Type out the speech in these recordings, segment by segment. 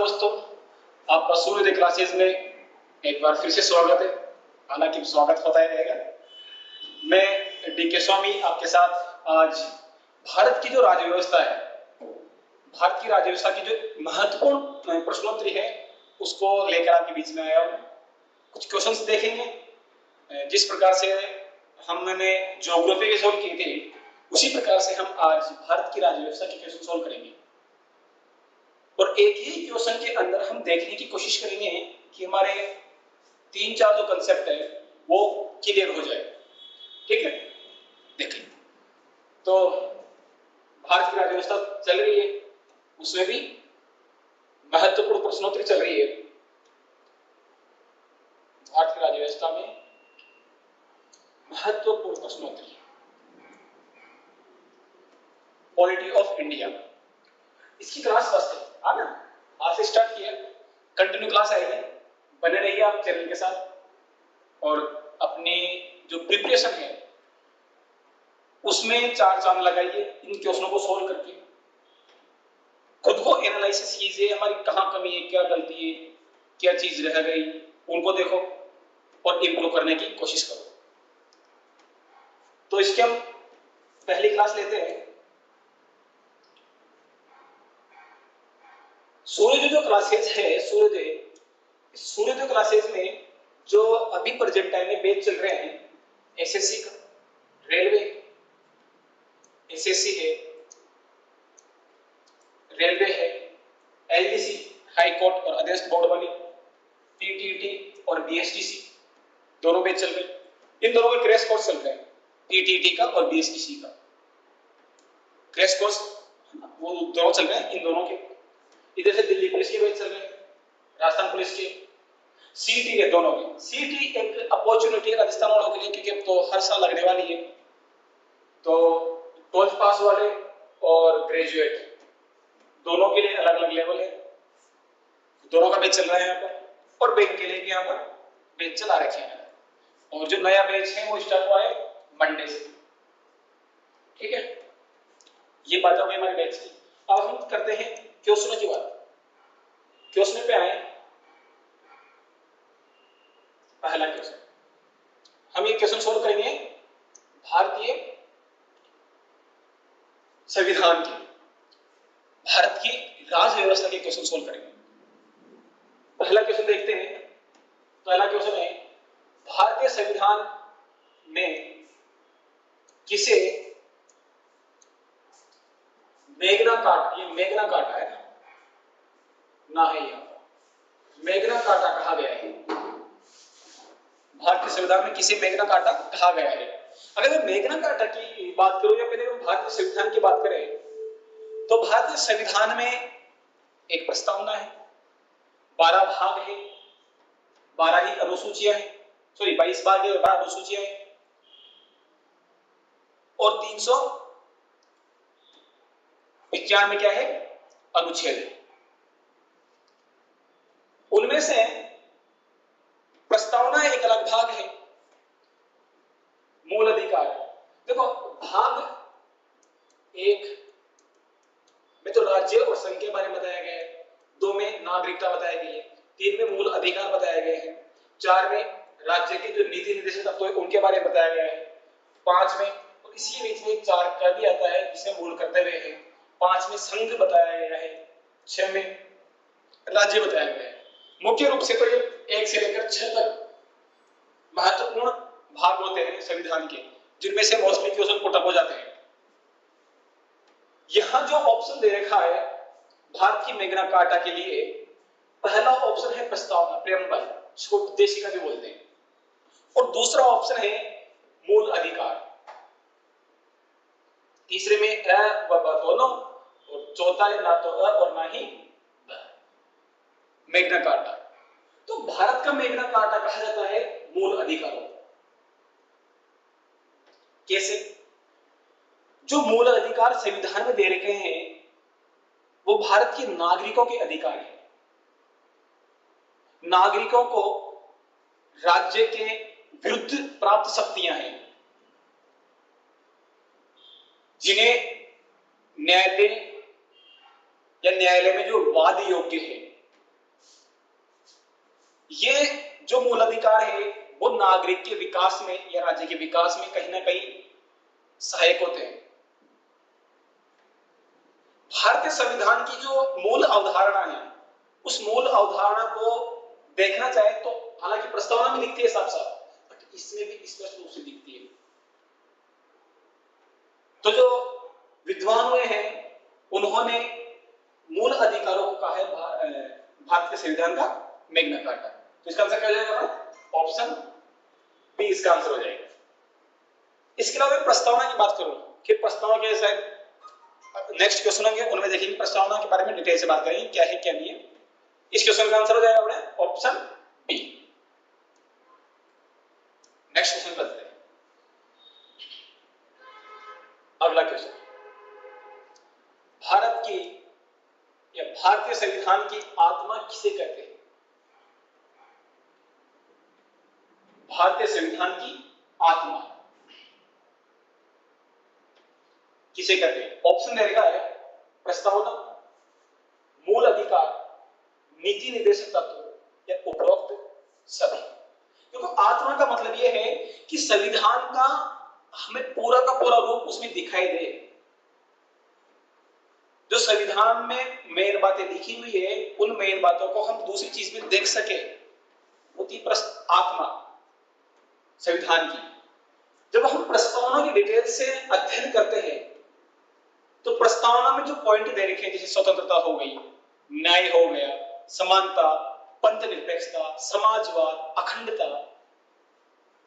दोस्तों, आपका सूर्योदय क्लासेस में एक बार फिर से स्वागत है। हालांकि स्वागत होता ही रहेगा। मैं डी के स्वामी आपके साथ आज भारत की जो राज्य व्यवस्था है, भारत की राज्य व्यवस्था की जो महत्वपूर्ण प्रश्नोत्तरी है उसको लेकर आपके बीच में आया हूँ। कुछ क्वेश्चंस देखेंगे। जिस प्रकार से हमने ज्योग्राफी के सॉल्व किए थे उसी प्रकार से हम आज भारत की राज्य व्यवस्था के क्वेश्चन सॉल्व करेंगे और एक ही क्वेश्चन के अंदर हम देखने की कोशिश करेंगे कि हमारे 3-4 जो कंसेप्ट है वो क्लियर हो जाए। ठीक है, देखिए तो भारत की राज्य व्यवस्था चल रही है, उसमें भी महत्वपूर्ण प्रश्नोत्तरी चल रही है। भारत की राज्य व्यवस्था में महत्वपूर्ण प्रश्नोत्तरी, पॉलिटी ऑफ इंडिया, इसकी क्लास फर्स्ट है ना, आज से स्टार्ट किया, कंटिन्यू क्लास आएगी, बने रहिए आप चैनल के साथ और अपनी जो प्रिपरेशन है उसमें 4 चांद लगाइए। इन क्वेश्चनों को सोल्व करके खुद को एनालिसिस कीजिए, हमारी कहाँ कमी है, क्या गलती है, क्या चीज रह गई, उनको देखो और इम्प्रूव करने की कोशिश करो। तो इसके हम पहली क्लास लेते हैं। सूर्योदय जो क्लासेस है, सूर्योदय क्लासेस में जो अभी प्रेजेंट टाइम में बैच चल रहे हैं, एसएससी का, रेलवे एसएससी है, रेलवे है, एलडीसी हाई कोर्ट और अधीनस्थ बोर्ड वाली, टीटीटी और बीएसटीसी दोनों बैच चल रहे। इन दोनों के क्रैश कोर्स चल रहे हैं, टीटीटी का और बीएसटीसी का क्रैश कोर्स वो दोनों चल रहे हैं। इन दोनों के इधर से दिल्ली पुलिस के बैच चल रहे हैं, राजस्थान पुलिस के, सीटी के, दोनों के। सीटी एक अपॉर्चुनिटी है राजस्थान वालों के लिए, क्योंकि अब तो हर साल लगने वाली है। तो 12th पास वाले और ग्रेजुएट दोनों के लिए अलग अलग लेवल है, दोनों का बैच चल रहा है यहाँ पर। और बैंक के लिए भी यहाँ पर बैच चला रखे हैं और जो नया बैच है वो स्टार्ट हुआ है मंडे से। ठीक है, ये बात हो गई हमारे बैच की। अब हम करते हैं क्वेश्चनों की बात। क्वेश्चन पे आए, पहला क्वेश्चन, हम ये क्वेश्चन सोल्व करेंगे भारतीय संविधान के, भारत की राज्य व्यवस्था के क्वेश्चन सोल्व करेंगे। पहला क्वेश्चन देखते हैं। पहला क्वेश्चन है, भारतीय संविधान में किसे मेगना कार्टा, ये मेगना कार्टा है ना है, यहाँ मेगना कार्टा कहा गया है। भारतीय संविधान में किसे मेगना कार्टा कहा गया है? अगर मैं मेगना कार्टा की बात करूं या पहले भारतीय संविधान की बात करें तो भारतीय संविधान में एक प्रस्तावना है, 12 भाग है, 12 ही अनुसूचियां हैं, सॉरी 22 भाग है, 12 अनुसूचियां हैं और 391 क्या है, अनुच्छेद है। उनमें से प्रस्तावना एक अलग भाग है, मूल अधिकार। देखो, भाग 1 में तो राज्य और संघ के बारे में बताया गया है, 2 में नागरिकता बताई गई है, 3 में मूल अधिकार बताए गए हैं, 4 में राज्य के जो नीति निर्देशक तत्व है उनके बारे में बताया गया है, 5 में, और इसी बीच में 4 का भी आता है जिसमें मूल कर्तव्य है, 5 में संघ बताया गया है, 6 में राज्य बताया गया है। मुख्य रूप से तो ये 1 से लेकर 6 तक महत्वपूर्ण भाग होते हैं संविधान के, जिनमें से मोस्टली क्वेश्चन पुट अप हो जाते हैं। यहां जो ऑप्शन दे रखा है भारत की मेगना कार्टा के लिए, पहला ऑप्शन है प्रस्तावना, प्रेम्बल, इसको उद्देशिका भी बोलते हैं, और दूसरा ऑप्शन है मूल अधिकार, तीसरे में अ व ब दोनों, और चौथा है ना तो अ और ना ही ब, मेगना कार्टा। तो भारत का मेगना कार्टा कहा जाता है मूल अधिकारों। कैसे? जो मूल अधिकार संविधान में दे रखे हैं वो भारत के नागरिकों के अधिकार है। नागरिकों को राज्य के विरुद्ध प्राप्त शक्तियां हैं, जिन्हें न्यायालय या न्यायालय में जो वाद योग्य है ये जो मूल अधिकार है वो नागरिक के विकास में या राज्य के विकास में कहीं ना कहीं सहायक होते हैं। भारतीय संविधान की जो मूल अवधारणा है उस मूल अवधारणा को देखना चाहे तो हालांकि प्रस्तावना में दिखती है साफ साफ, बट इसमें भी स्पष्ट रूप से दिखती है। तो जो विद्वान हुए हैं उन्होंने मूल अधिकारों को कहा है भारत के संविधान का मैग्ना कार्टा। तो इसका आंसर क्या हो जाएगा? ऑप्शन बी इसका आंसर हो जाएगा। इसके अलावा मैं प्रस्तावना की बात करूं कि प्रस्तावना कैसा है, नेक्स्ट क्वेश्चन होंगे उनमें देखेंगे प्रस्तावना के बारे में डिटेल से बात करेंगे क्या है क्या नहीं है। इस क्वेश्चन का आंसर हो जाएगा अपने ऑप्शन बी। नेक्स्ट क्वेश्चन करते हैं। अगला क्वेश्चन, भारत की या भारतीय संविधान की आत्मा किसे कहते हैं? भारतीय संविधान की आत्मा किसे कहते हैं? ऑप्शन दे रखा है प्रस्तावना, मूल अधिकार, नीति निर्देशक तत्व या उपरोक्त सभी। क्योंकि आत्मा का मतलब यह है कि संविधान का हमें पूरा का पूरा रूप उसमें दिखाई दे। जो संविधान में मेन बातें लिखी हुई है उन मेन बातों को हम दूसरी चीज में देख सके, होती आत्मा संविधान की। जब हम प्रस्तावना की डिटेल से अध्ययन करते हैं तो प्रस्तावना में जो पॉइंट दे रखे हैं जैसे स्वतंत्रता हो गई, न्याय हो गया, समानता, पंथ निरपेक्षता, समाजवाद, अखंडता,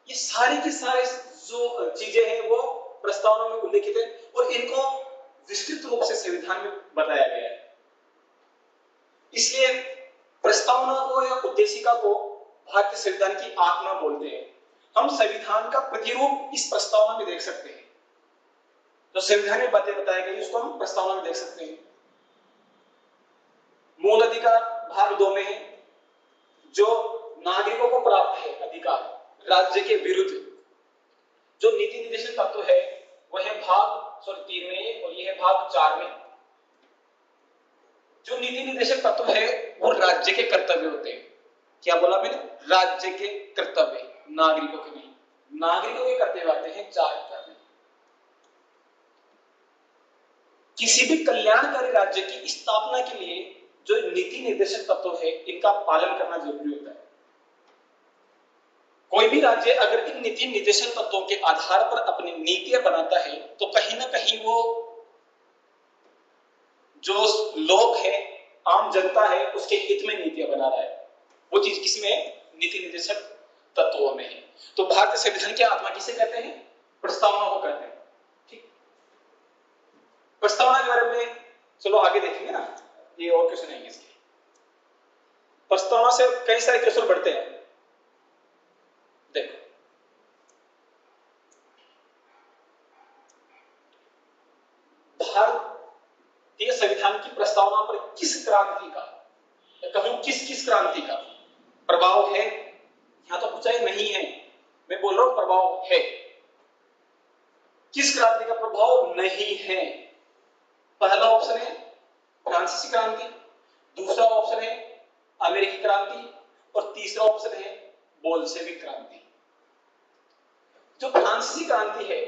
ये सारी की सारी जो चीजें हैं वो प्रस्तावना में उल्लेखित है और इनको विस्तृत रूप से संविधान में बताया गया है। इसलिए प्रस्तावना को या उद्देशिका को भारतीय संविधान की आत्मा बोलते हैं। हम संविधान का प्रतिरूप इस प्रस्तावना में देख सकते हैं। जो संविधान में बातें बताई गई उसको हम प्रस्तावना में देख सकते हैं। मूल अधिकार भाग 2 में है, जो नागरिकों को प्राप्त है अधिकार राज्य के विरुद्ध। जो नीति निर्देशक तत्व है वह है भाग 3 में और यह है भाग 4 में। जो नीति निर्देशक तत्व है वो राज्य के कर्तव्य होते हैं। क्या बोला मैंने? राज्य के कर्तव्य, नागरिकों के नहीं। नागरिकों के कर्तव्य आते हैं 4 कर्तव्य। किसी भी कल्याणकारी राज्य की स्थापना के लिए जो नीति निर्देशक तत्व है इनका पालन करना जरूरी होता है। कोई भी राज्य अगर इन नीति निर्देशक तत्वों के आधार पर अपनी नीतियां बनाता है तो कहीं ना कहीं वो जो लोग है, आम जनता है, उसके हित में नीतियां बना रहा है। वो चीज किसमें? नीति निर्देशक तत्वों में है। तो भारतीय संविधान की आत्मा किसे कहते हैं? प्रस्तावना को कहते हैं। ठीक, प्रस्तावना के बारे में चलो आगे देखेंगे ना, ये और क्वेश्चन आएंगे इसके। प्रस्तावना से कई सारे क्वेश्चन बढ़ते हैं। देखो, भारतीय संविधान की प्रस्तावना पर किस क्रांति का, कहूं किस क्रांति का प्रभाव है? यहां तो पूछा नहीं है, मैं बोल रहा हूं प्रभाव है। किस क्रांति का प्रभाव नहीं है? पहला ऑप्शन है फ्रांसीसी क्रांति, दूसरा ऑप्शन है अमेरिकी क्रांति और तीसरा ऑप्शन है बोल्शेविक क्रांति। जो फ्रांसीसी क्रांति है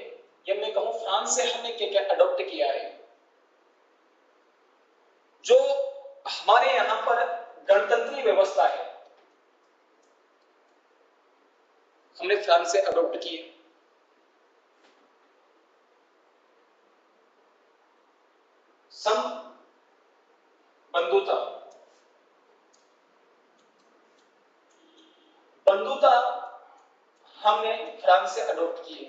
या मैं कहूं फ्रांस से हमने क्या क्या अडॉप्ट किया है, जो हमारे यहां पर गणतंत्रीय व्यवस्था है हमने फ्रांस से अडॉप्ट की है। बंधुता हमने फ्रांस से अडॉप्ट की है।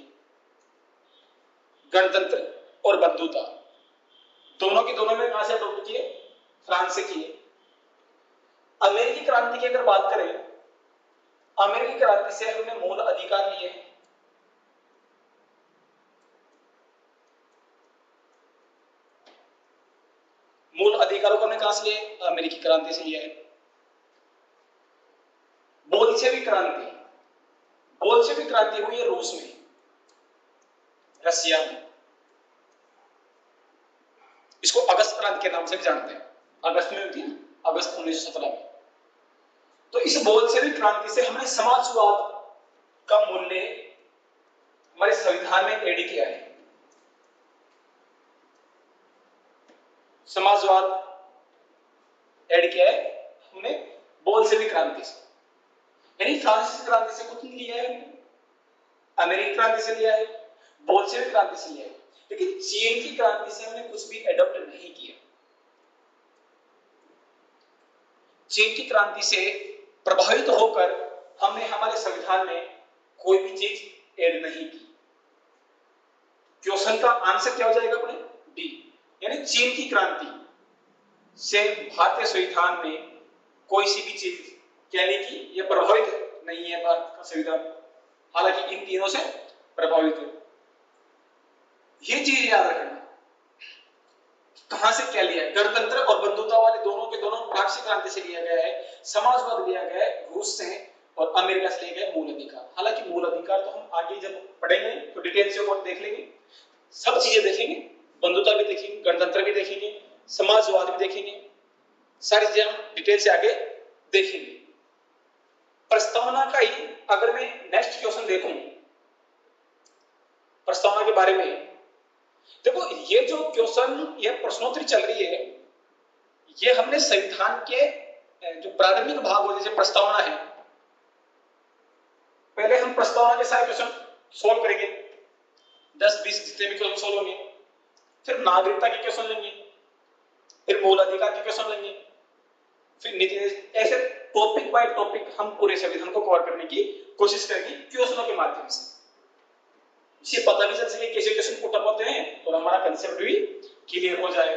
गणतंत्र और बंधुता दोनों की दोनों में कहां से अडॉप्ट किए? फ्रांस से किए। अमेरिकी क्रांति की अगर बात करें, अमेरिकी क्रांति से हमने मूल अधिकार लिए हैं। मूल अधिकारों को हमने कहां से लिए? अमेरिकी क्रांति से लिया है। बोल्शेविक क्रांति, बोल्शेविक क्रांति हुई है रूस में, रसिया में। इसको अगस्त क्रांति के नाम से भी जानते हैं। अगस्त में हुई थी, अगस्त 1917 में। तो इस बोल्शेविक क्रांति से हमने समाजवाद का मूल्य हमारे संविधान में ऐड किया है। समाजवाद ऐड किया है हमने बोल्शेविक क्रांति से, यानी फ्रांसीसी क्रांति से कुछ नहीं लिया है हमने, अमेरिकी क्रांति से लिया है, बोल्शेविक क्रांति से लिया है, लेकिन चीन की क्रांति से हमने कुछ भी एडॉप्ट नहीं किया। चीन की क्रांति से प्रभावित होकर हमने हमारे संविधान में कोई भी चीज ऐड नहीं की। क्वेश्चन का आंसर क्या हो जाएगा अपने? डी, यानी चीन की क्रांति से भारतीय संविधान में कोई सी भी चीज क्या नहीं की, यह प्रभावित नहीं है भारत का संविधान, हालांकि इन तीनों से प्रभावित है। ये चीज याद रखना, कहां से क्या लिया है। गणतंत्र और बंधुतावादी दोनों के दोनों फ्रांसीसी क्रांति से लिया गया है, समाजवाद लिया गया है रूस से और अमेरिका से लिया गया है मूल अधिकार। हालांकि मूल अधिकार तो हम आगे जब पढ़ेंगे तो डिटेल से और देख लेंगे, सब चीजें देखेंगे, बंधुता भी देखेंगे, गणतंत्र भी देखेंगे, समाजवाद भी देखेंगे, सारी चीजें हम डिटेल से आगे देखेंगे। प्रस्तावना का ही अगर मैं नेक्स्ट क्वेश्चन देखूं प्रस्तावना के बारे में, देखो ये जो क्वेश्चन, ये प्रश्नोत्तरी चल रही है, ये हमने संविधान के जो प्रारंभिक भाग हो जैसे प्रस्तावना है, पहले हम प्रस्तावना के सारे क्वेश्चन सोल्व करेंगे, 10-20 जितने भी क्वेश्चन सोल्व होंगे, फिर नागरिकता के क्वेश्चन लेंगे, फिर मूल अधिकार के क्वेश्चन लेंगे, फिर नीति, ऐसे टॉपिक बाय टॉपिक हम पूरे संविधान को कवर करने की कोशिश करेंगे क्वेश्चनों के माध्यम से। इसे पता भी चल सके कैसे क्वेश्चन पुट अप होते हैं और हमारा कंसेप्ट भी क्लियर हो जाए।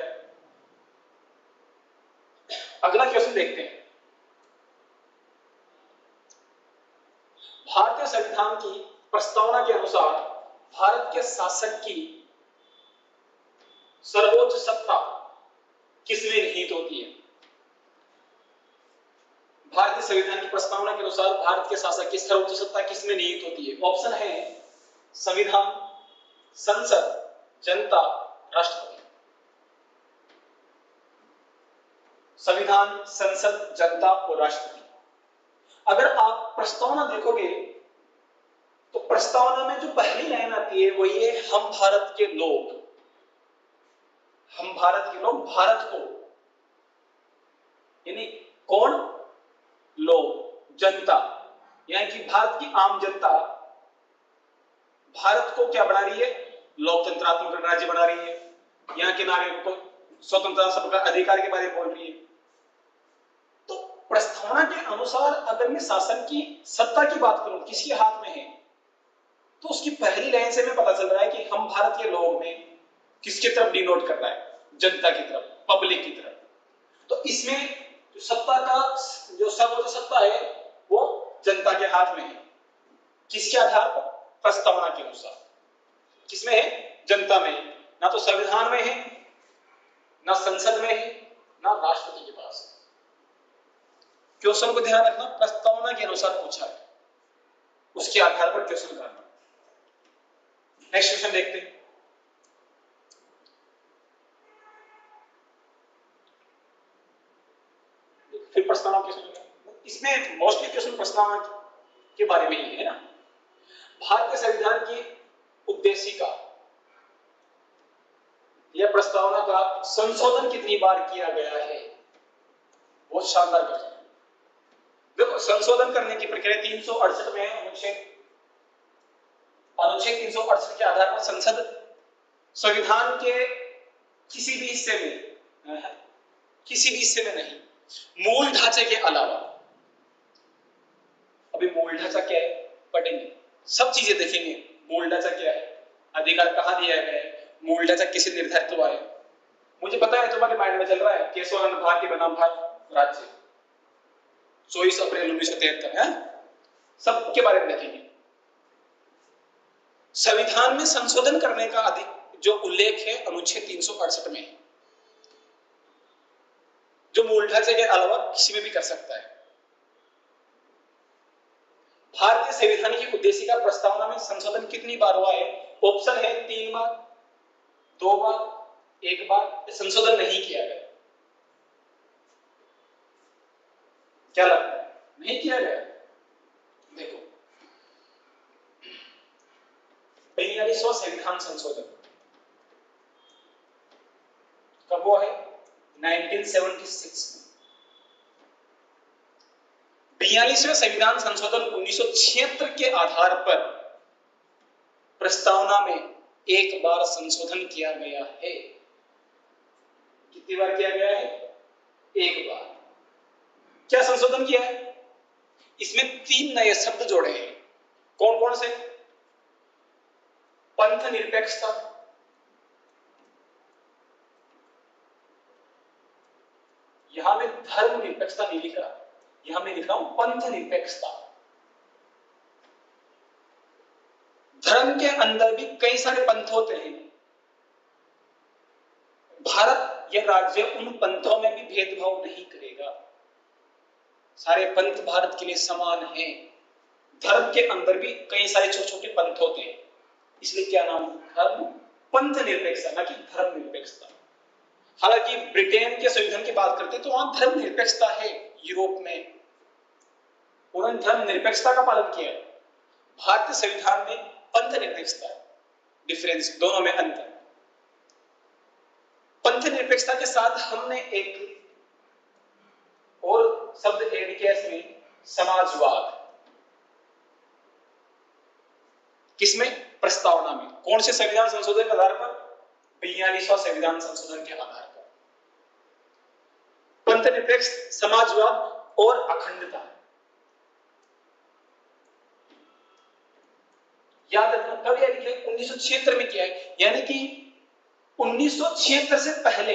अगला क्वेश्चन देखते हैं। भारतीय संविधान की प्रस्तावना के अनुसार भारत के शासक की सर्वोच्च सत्ता किसमें निहित होती है? भारतीय संविधान की प्रस्तावना के अनुसार भारत के शासक की सर्वोच्च सत्ता किसमें निहित होती है? ऑप्शन है संविधान, संसद, जनता, राष्ट्रपति। संविधान, संसद, जनता और राष्ट्रपति। अगर आप प्रस्तावना देखोगे तो प्रस्तावना में जो पहली लाइन आती है वो ये, हम भारत के लोग, हम भारत के लोग भारत को, यानी कौन? लोग, जनता, यानी कि भारत की आम जनता भारत को क्या बना रही है? लोकतंत्रात्मक राज्य बना रही है, यहाँ के नागरिकों को स्वतंत्रता सबका अधिकार के बारे में बोल रही है। तो प्रस्तावना के अनुसार अगर मैं शासन की सत्ता की बात करूं किसके हाथ में है, तो उसकी पहली लाइन से मैं पता चल रहा है कि हम भारत के लोग में किसकी तरफ डिनोट कर रहा है? जनता की तरफ, पब्लिक की तरफ। तो इसमें जो सत्ता का जो सर्वोच्च सत्ता है वो जनता के हाथ में है। किसके आधार पर? प्रस्तावना के अनुसार। किसमें है? जनता में है। ना तो संविधान में है, ना संसद में है, ना राष्ट्रपति के पास है। क्वेश्चन को ध्यान रखना, प्रस्तावना के अनुसार पूछा है, उसके आधार पर क्वेश्चन करना। नेक्स्ट क्वेश्चन देखते हैं। फिर प्रस्तावना क्वेश्चन, इसमें मोस्टली क्वेश्चन प्रस्तावना के बारे में ही है ना। भारतीय संविधान की उद्देशिका या प्रस्तावना का संशोधन कितनी बार किया गया है? बहुत शानदार क्वेश्चन। देखो संशोधन करने की प्रक्रिया 368 में अनुच्छेद 368 के आधार पर संसद संविधान के किसी भी हिस्से में नहीं, मूल ढांचे के अलावा, अभी मूल ढांचा क्या है पढ़ेंगे, सब चीजें देखेंगे। मूल ढांचा क्या है, अधिकार कहां दिया गया है, मूल ढांचा किसे निर्धारित हुआ है। मुझे पता है तुम्हारे माइंड में चल रहा है केशवानंद भारती बनाम भारत राज्य 24 अप्रैल 1973 है, सब के बारे में देखेंगे। संविधान में संशोधन करने का जो उल्लेख है अनुच्छेद 368 में है, जो मूल ढांचे के अलावा किसी में भी कर सकता है। भारतीय संविधान की उद्देशिका प्रस्तावना में संशोधन कितनी बार हुआ है? ऑप्शन है 3 बार, 2 बार, 1 बार, संशोधन नहीं किया गया। क्या लगता है? नहीं किया गया। देखो 42वां संविधान संशोधन कब हुआ है? 1976 में। 42वें संविधान संशोधन 1976 के आधार पर प्रस्तावना में एक बार संशोधन किया गया है। कितनी बार किया गया है? एक बार। क्या संशोधन किया है? इसमें 3 नए शब्द जोड़े हैं। कौन कौन से? पंथ निरपेक्षता, यहां में धर्म निरपेक्षता नहीं लिख रहा, यहां मैं लिख रहा हूं पंथ निरपेक्षता। धर्म के अंदर भी कई सारे पंथ होते हैं। भारत या राज्य उन पंथों में भी भेदभाव नहीं करेगा। सारे पंथ भारत के लिए समान हैं। धर्म के अंदर भी कई सारे छोटे छोटे पंथ होते हैं, इसलिए क्या नाम? धर्म पंथ निरपेक्षता, ना कि धर्म निरपेक्षता। हालांकि ब्रिटेन के संविधान की बात करते हैं तो वहां धर्म निरपेक्षता है। यूरोप में उन्होंने धर्म निरपेक्षता का पालन किया है। भारतीय संविधान में पंथ निरपेक्षता है। डिफरेंस, दोनों में अंतर। पंथ निरपेक्षता के साथ हमने एक और शब्द ऐड किया इसमें, समाजवाद। किसमें? प्रस्तावना में। कौन से संविधान संशोधन के आधार पर? 42वां संविधान संशोधन के आधार पर। पंथ निरपेक्ष, समाजवाद और अखंडता। याद रखना कब याद किया? 1976 में किया है। यानी कि 1976 से पहले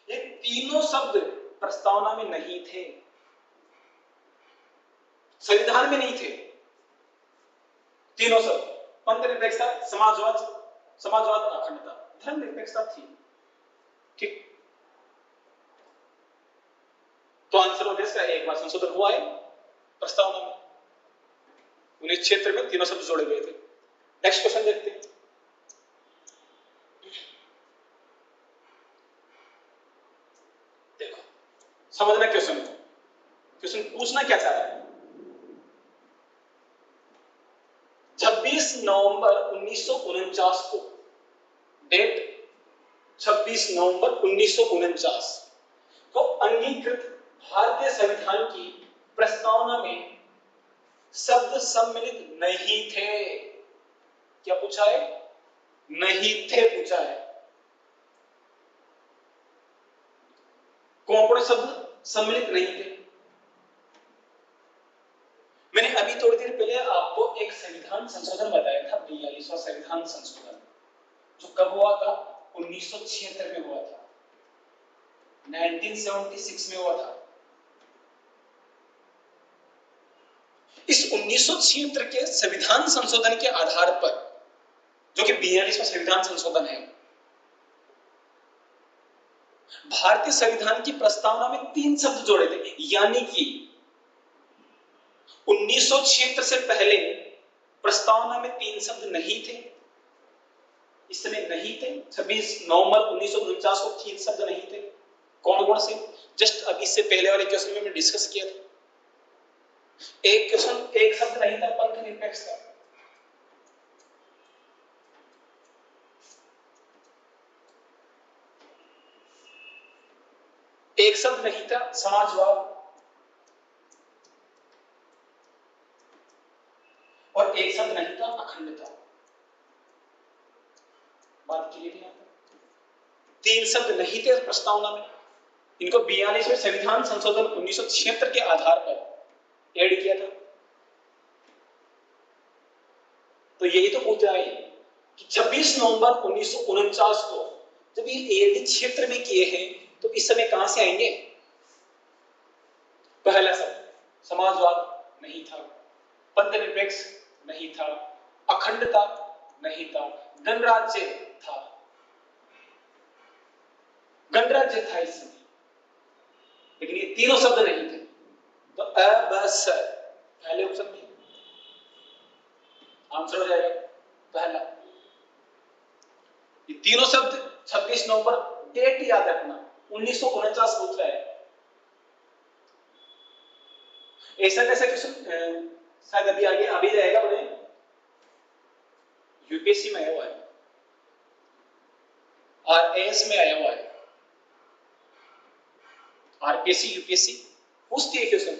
ये तीनों शब्द प्रस्तावना में नहीं थे, संविधान में नहीं थे। तीनों शब्द, पंथ निरपेक्षता, समाजवाद, अखंडता, धर्म निरपेक्षता थी। ठीक, तो आंसर हो गया इसका, एक बार संशोधन हुआ है प्रस्तावना में। 1976 में तीनों शब्द जोड़े गए थे। नेक्स्ट क्वेश्चन देखते हैं। देखो समझना क्वेश्चन को, क्वेश्चन पूछना क्या चाह रहा है। 26 नवंबर 1949 को, डेट 26 नवंबर 1949 को अंगीकृत भारतीय संविधान की प्रस्तावना में शब्द सम्मिलित नहीं थे। क्या पूछा है? नहीं थे पूछा है। कौन कौन शब्द सम्मिलित नहीं थे? मैंने अभी थोड़ी देर पहले आपको एक संविधान संशोधन बताया था, 42वां संविधान संशोधन, जो कब हुआ था? 1976 में हुआ था, 1976 में हुआ था। इस 1976 के संविधान संशोधन के आधार पर, जो कि 42वां संविधान संशोधन है, भारतीय संविधान की प्रस्तावना में 3 शब्द जोड़े थे। यानी कि 1976 से पहले प्रस्तावना में 3 शब्द नहीं थे, इस समय नहीं थे। 26 नवंबर 1949 को 3 शब्द नहीं थे। कौन कौन से? जस्ट अभी से पहले वाले क्वेश्चन में मैं डिस्कस किया था। एक शब्द नहीं था, पंथ निरपेक्षता। एक शब्द नहीं था, समाजवाद। और एक शब्द नहीं था, अखंडता। बात क्लियर है? 3 शब्द नहीं थे प्रस्तावना में। इनको 42वें संविधान संशोधन 1976 के आधार पर ऐड किया था। तो यही तो पूछ रहा है कि 26 नवंबर 1949 को जब ये ऐड क्षेत्र में किए हैं तो इस समय कहां से आएंगे? पहला शब्द समाजवाद नहीं था, पंथ निरपेक्ष नहीं था, अखंडता नहीं था, गणराज्य था। गणराज्य था इस समय, लेकिन ये तीनों शब्द नहीं थे। तो बस पहले ऑप्शन में आंसर हो जाएगा पहला। ये तीनों शब्द 26 नवंबर, डेट याद रखना, 1949 पूछ रहा है। ऐसा कैसा क्वेश्चन शायद अभी आगे अभी जाएगा बने, यूपीएससी में आया हुआ है, आरएएस में आया हुआ है, आरपीएससी यूपीएससी पूछती है क्वेश्चन,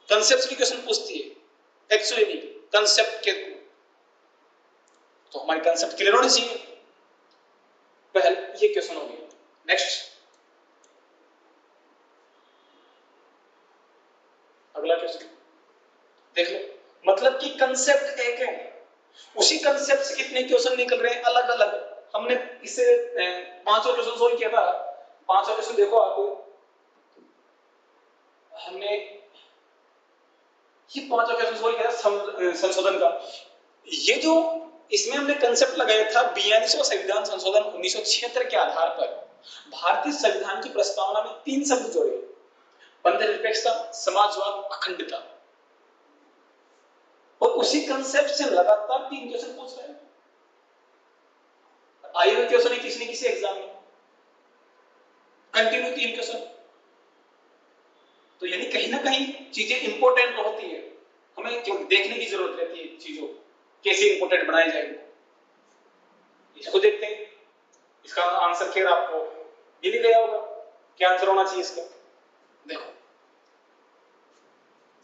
कंसेप्ट क्वेश्चन पूछती है, एक्चुअली नहीं कंसेप्ट के, तो हमारे कंसेप्ट क्लियर होने चाहिए। पहले ये क्वेश्चन हो गया। नेक्स्ट अगला क्वेश्चन देख लो, मतलब कि कंसेप्ट एक है, उसी कंसेप्ट से कितने क्वेश्चन निकल रहे हैं अलग अलग। हमने इसे 5 क्वेश्चन सोल्व किया था, 5 क्वेश्चन देखो आप, हमने ये 5 क्वेश्चन सोल्व किया था संशोधन का। ये जो इसमें हमने कंसेप्ट लगाया था 42वां संविधान संशोधन 1976 के आधार पर भारतीय संविधान की प्रस्तावना में 3 शब्द जोड़े, धर्मनिरपेक्षता, समाजवाद, अखंडता, और उसी कंसेप्ट से लगातार 3 क्वेश्चन पूछ रहे हैं। आए हुए क्वेश्चन है किसी न किसी एग्जाम में कंटिन्यू 3 क्वेश्चन, तो यानी कहीं ना कहीं चीजें इंपॉर्टेंट होती है, हमें क्यों देखने की जरूरत रहती है चीजों कैसे इंपॉर्टेंट बनाए जाएंगे। इसको देखते हैं, इसका आंसर खैर आपको मिल गया होगा, क्या आंसर होना चाहिए इसका। देखो,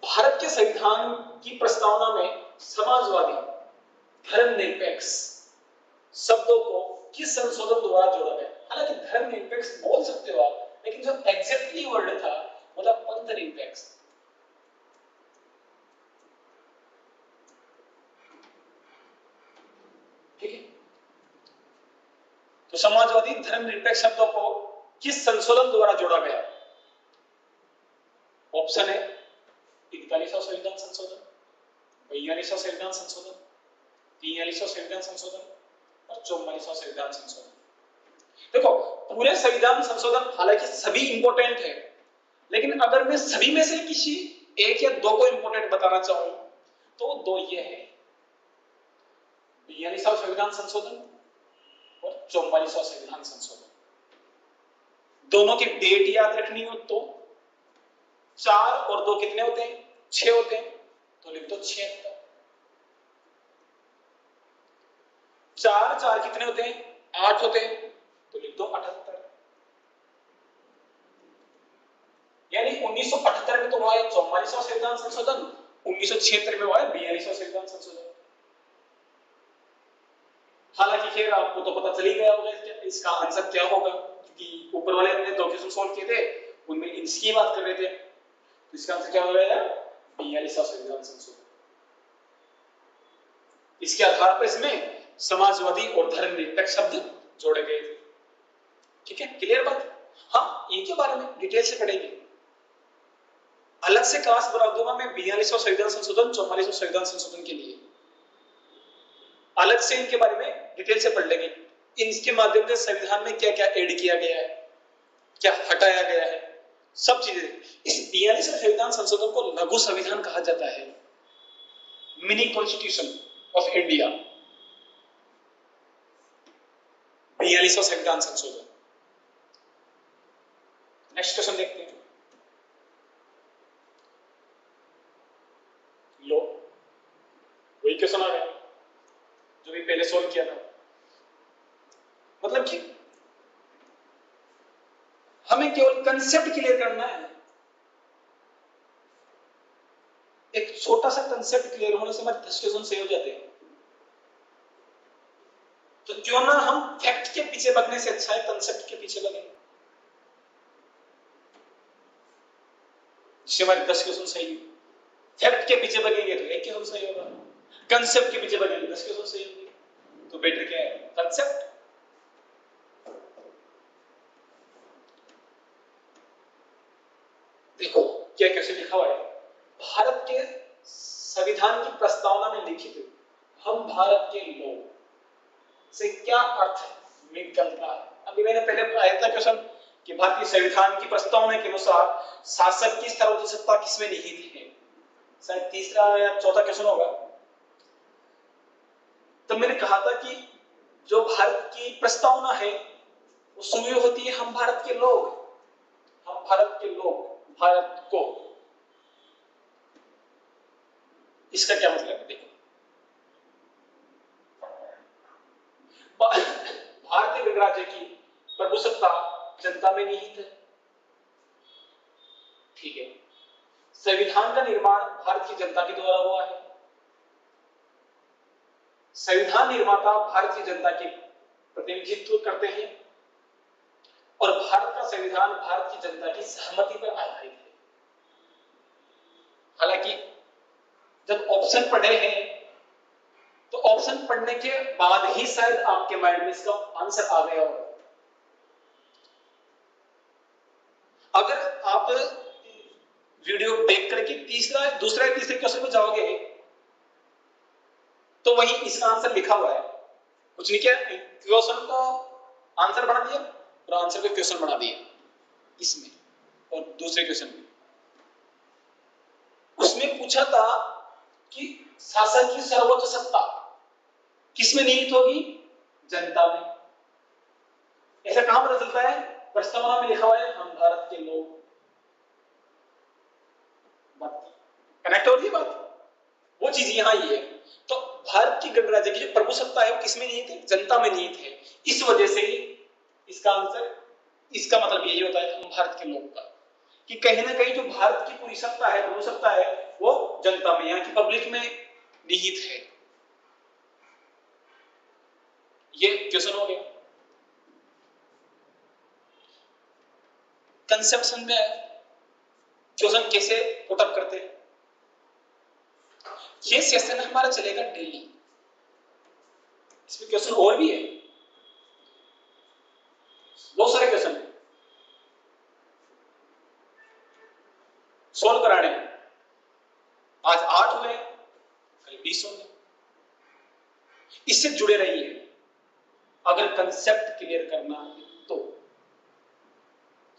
भारत के संविधान की प्रस्तावना में समाजवादी, धर्मनिरपेक्ष शब्दों को किस संशोधन द्वारा जोड़ा गया। हालांकि धर्मनिरपेक्ष बोल सकते हो आप, लेकिन जो एग्जैक्टली वर्ड था वो था पंथनिरपेक्ष। ठीक है, तो समाजवादी धर्मनिरपेक्ष शब्दों को किस संशोधन द्वारा जोड़ा गया। ऑप्शन है 41वां संविधान संशोधन, 42वां संविधान संशोधन, 43वां संविधान संशोधन और 44वां संविधान संशोधन। देखो, पूरे संविधान संशोधन हालांकि सभी इंपॉर्टेंट है, लेकिन अगर मैं सभी में से किसी एक या दो को इंपॉर्टेंट बताना चाहूं तो दो ये है, 42वां संविधान संशोधन और 44वां संविधान संशोधन। दोनों की डेट याद रखनी हो तो 4 और 2 कितने होते हैं, 6 होते हैं, तो लिख दो 76। 4 4 कितने होते हैं, 8 होते हैं, तो लिख दो 78। यानी 1978 में तो हुआ है 44वां संविधान संशोधन, 1976 में हुआ है 42वां संविधान संशोधन। हालांकि खैर आपको तो पता चल ही गया होगा इसका आंसर क्या होगा, क्योंकि ऊपर वाले हमने 2 क्वेश्चन सॉल्व किए थे, उनमें इसकी बात कर रहे थे, तो इसका आंसर क्या हो जाएगा, 42वां संविधान संशोधन। इसके आधार पर इसमें समाजवादी और धर्मनिरपेक्ष शब्द जोड़े गए थे। ठीक है, क्लियर बात। हाँ, इनके बारे में डिटेल से पढ़ेंगे, अलग से क्लास बना दूंगा मैं 42वां संविधान संशोधन, 44वां संविधान संशोधन के लिए अलग से इनके बारे में डिटेल से पढ़ लेंगे। इनके माध्यम से संविधान में क्या क्या ऐड किया गया है, क्या हटाया गया है, सब चीजें। इस 42वें संविधान संशोधन को लघु संविधान कहा जाता है, मिनी कॉन्स्टिट्यूशन ऑफ इंडिया। 42वां संविधान संशोधन। नेक्स्ट क्वेश्चन देखते हैं। लो, वही क्वेश्चन आ गया जो भी पहले सॉल्व किया था। मतलब कि हमें केवल कंसेप्ट क्लियर करना है, एक छोटा सा कंसेप्ट क्लियर होने से हमारे 10 क्वेश्चन सही हो जाते हैं। तो क्यों ना हम फैक्ट के पीछे भागने से अच्छा है कंसेप्ट के पीछे भागें, जिससे हमारे 10 क्वेश्चन सही। फैक्ट के पीछे भागेंगे तो एक क्वेश्चन सही होगा, कंसेप्ट के पीछे भागेंगे 10 क्वेश्चन सही होंगे। तो बेटर क्या है, कंसेप्ट। देखो क्या क्वेश्चन लिखा हुआ है, भारत के संविधान की प्रस्तावना में लिखित हम भारत के लोग से क्या अर्थ निकलता है। अभी मैंने पहले आया था क्वेश्चन कि भारतीय संविधान की प्रस्तावना के अनुसार शासक की सर्वोच्च सत्ता किसमें निहित है, शायद तीसरा या चौथा क्वेश्चन होगा। तो मैंने कहा था कि जो भारत की प्रस्तावना है वो शुरू होती है हम भारत के लोग, हम भारत के लोग, भारत को इसका क्या मतलब है? देखो, भारतीय गणराज्य की प्रभुसत्ता जनता में निहित है। ठीक है। संविधान का निर्माण भारत की जनता के द्वारा हुआ है। संविधान निर्माता भारत की जनता के प्रतिनिधित्व करते हैं और भारत का संविधान भारत की जनता की सहमति पर आधारित है। हालांकि जब ऑप्शन पढ़े हैं तो ऑप्शन पढ़ने के बाद ही शायद आपके माइंड में इसका आंसर आ गया होगा। अगर आप वीडियो देख करके दूसरे तीसरे क्वेश्चन में जाओगे तो वही इसका आंसर लिखा हुआ है, कुछ नहीं किया, क्वेश्चन को आंसर बना दिया और आंसर को क्वेश्चन बना दिया इसमें। और दूसरे क्वेश्चन में उसमें पूछा था कि शासन की सर्वोच्च सत्ता किसमें निहित होगी? जनता में। ऐसा कहां पता चलता है? प्रस्तावना में लिखा हुआ है हम भारत के लोग। बात कनेक्ट हो रही है बात? वो चीज यहां ही है। तो भारत की गणराज्य की जो प्रभुसत्ता है वो किसमें निहित है? जनता में निहित है। इस वजह से इसका आंसर, इसका मतलब यही होता है हम भारत के लोग का, कि कहीं ना कहीं जो भारत की पूरी सत्ता है, प्रभुसत्ता है, वो जनता में, यहाँ की पब्लिक में निहित है। ये क्वेश्चन हो गया। कंसेप्शन में क्वेश्चन कैसे पुट अप करते हैं, ये सेशन हमारा चलेगा डेली। इसमें क्वेश्चन और भी है, बहुत सारे क्वेश्चन है, सोल्व कराने हैं। आज 8 हुए, कल 20 होंगे। इससे जुड़े रहिए। अगर कंसेप्ट क्लियर करना है तो,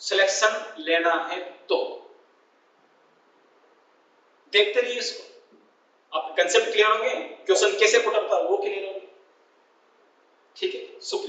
सिलेक्शन लेना है तो देखते रहिए इसको। आप कंसेप्ट क्लियर होंगे, क्वेश्चन कैसे पुट अप होता है वो क्लियर होंगे। ठीक है, शुक्रिया।